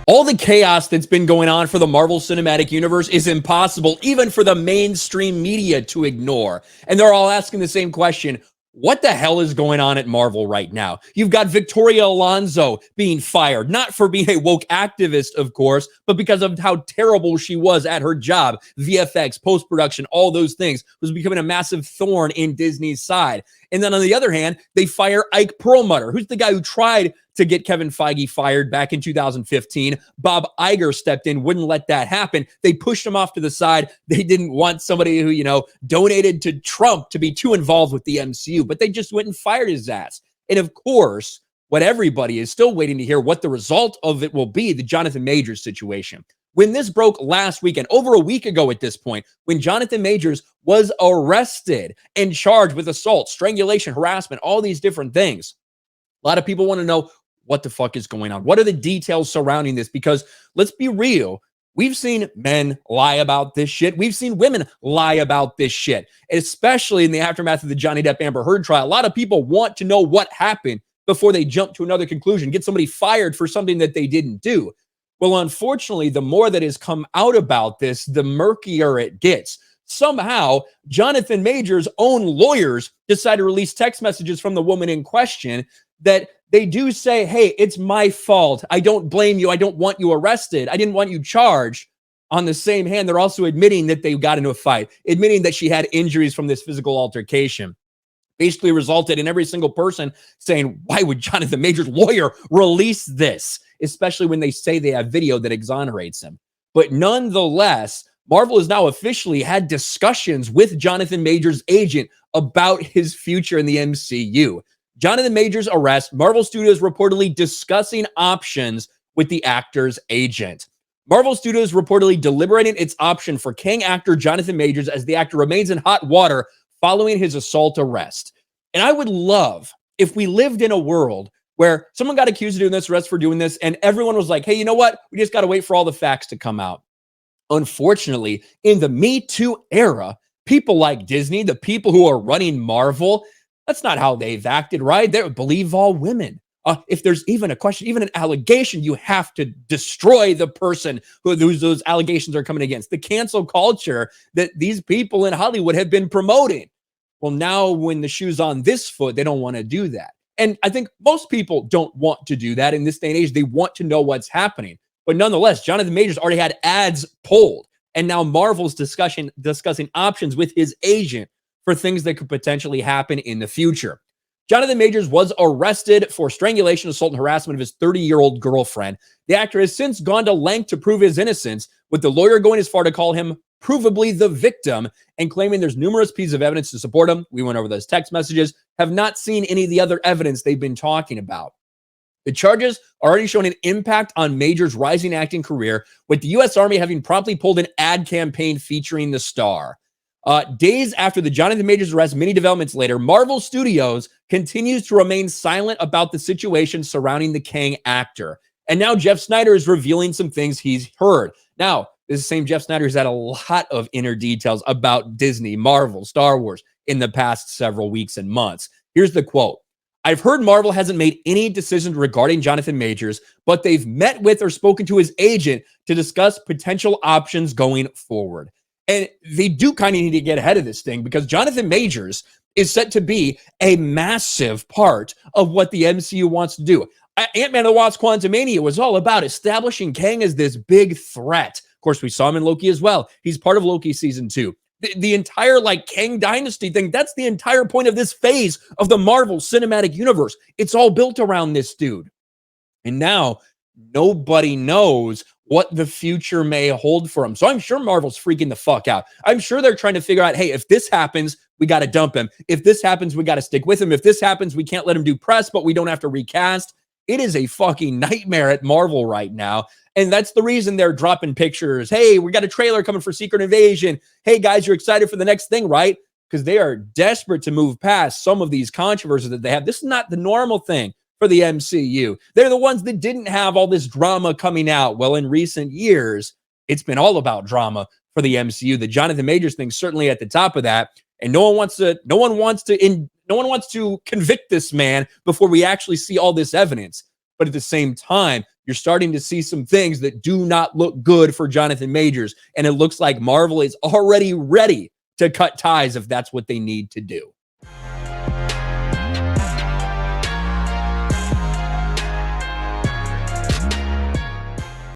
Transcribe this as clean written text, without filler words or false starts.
All the chaos that's been going on for the Marvel Cinematic Universe is impossible even for the mainstream media to ignore. And they're all asking the same question. What the hell is going on at Marvel right now? You've got Victoria Alonso being fired, not for being a woke activist, of course, but because of how terrible she was at her job. VFX, post-production, all those things was becoming a massive thorn in Disney's side. And then on the other hand, they fire Ike Perlmutter, who's the guy who tried to get Kevin Feige fired back in 2015. Bob Iger stepped in, wouldn't let that happen. They pushed him off to the side. They didn't want somebody who, donated to Trump to be too involved with the MCU, but they just went and fired his ass. And of course, what everybody is still waiting to hear what the result of it will be, the Jonathan Majors situation. When this broke last weekend, over a week ago at this point, when Jonathan Majors was arrested and charged with assault, strangulation, harassment, all these different things, a lot of people want to know what the fuck is going on. What are the details surrounding this? Because let's be real. We've seen men lie about this shit. We've seen women lie about this shit, especially in the aftermath of the Johnny Depp Amber Heard trial. A lot of people want to know what happened before they jump to another conclusion, get somebody fired for something that they didn't do. Well, unfortunately, the more that has come out about this, the murkier it gets. Somehow, Jonathan Majors' own lawyers decide to release text messages from the woman in question that they do say, hey, it's my fault. I don't blame you. I don't want you arrested. I didn't want you charged. On the same hand, they're also admitting that they got into a fight, admitting that she had injuries from this physical altercation. Basically resulted in every single person saying, why would Jonathan Majors' lawyer release this? Especially when they say they have video that exonerates him. But nonetheless, Marvel has now officially had discussions with Jonathan Majors' agent about his future in the MCU. Jonathan Majors' arrest, Marvel Studios reportedly discussing options with the actor's agent. Marvel Studios reportedly deliberating its option for Kang actor Jonathan Majors as the actor remains in hot water following his assault arrest. And I would love if we lived in a world where someone got accused of doing this, arrested for doing this, and everyone was like, hey, you know what? We just got to wait for all the facts to come out. Unfortunately, in the Me Too era, people like Disney, the people who are running Marvel, that's not how they've acted, right? They believe all women. If there's even a question, even an allegation, you have to destroy the person who those allegations are coming against. The cancel culture that these people in Hollywood have been promoting. Well, now when the shoe's on this foot, they don't want to do that. And I think most people don't want to do that in this day and age. They want to know what's happening. But nonetheless, Jonathan Majors already had ads pulled. And now Marvel's discussing options with his agent for things that could potentially happen in the future. Jonathan Majors was arrested for strangulation, assault, and harassment of his 30-year-old girlfriend. The actor has since gone to length to prove his innocence, with the lawyer going as far to call him provably the victim and claiming there's numerous pieces of evidence to support him. We went over those text messages, have not seen any of the other evidence they've been talking about. The charges are already showing an impact on Majors' rising acting career, with the U.S. Army having promptly pulled an ad campaign featuring the star. Days after the Jonathan Majors arrest, many developments later, Marvel Studios continues to remain silent about the situation surrounding the Kang actor. And now Jeff Snyder is revealing some things he's heard. Now, this is the same Jeff Snyder who's had a lot of inner details about Disney, Marvel, Star Wars in the past several weeks and months. Here's the quote. I've heard Marvel hasn't made any decisions regarding Jonathan Majors, but they've met with or spoken to his agent to discuss potential options going forward. And they do kind of need to get ahead of this thing because Jonathan Majors is set to be a massive part of what the MCU wants to do. Ant-Man and the Wasp: Quantumania was all about establishing Kang as this big threat. Of course, we saw him in Loki as well. He's part of Loki season 2. The entire Kang Dynasty thing, that's the entire point of this phase of the Marvel Cinematic Universe. It's all built around this dude. And now nobody knows what the future may hold for him. So I'm sure Marvel's freaking the fuck out. I'm sure they're trying to figure out, hey, if this happens, we got to dump him. If this happens, we got to stick with him. If this happens, we can't let him do press, but we don't have to recast. It is a fucking nightmare at Marvel right now. And that's the reason they're dropping pictures. Hey, we got a trailer coming for Secret Invasion. Hey, guys, you're excited for the next thing, right? Because they are desperate to move past some of these controversies that they have. This is not the normal thing for the MCU. They're the ones that didn't have all this drama coming out. Well, in recent years, it's been all about drama for the MCU. The Jonathan Majors thing certainly at the top of that. And no one wants to convict this man before we actually see all this evidence. But at the same time, you're starting to see some things that do not look good for Jonathan Majors. And it looks like Marvel is already ready to cut ties if that's what they need to do.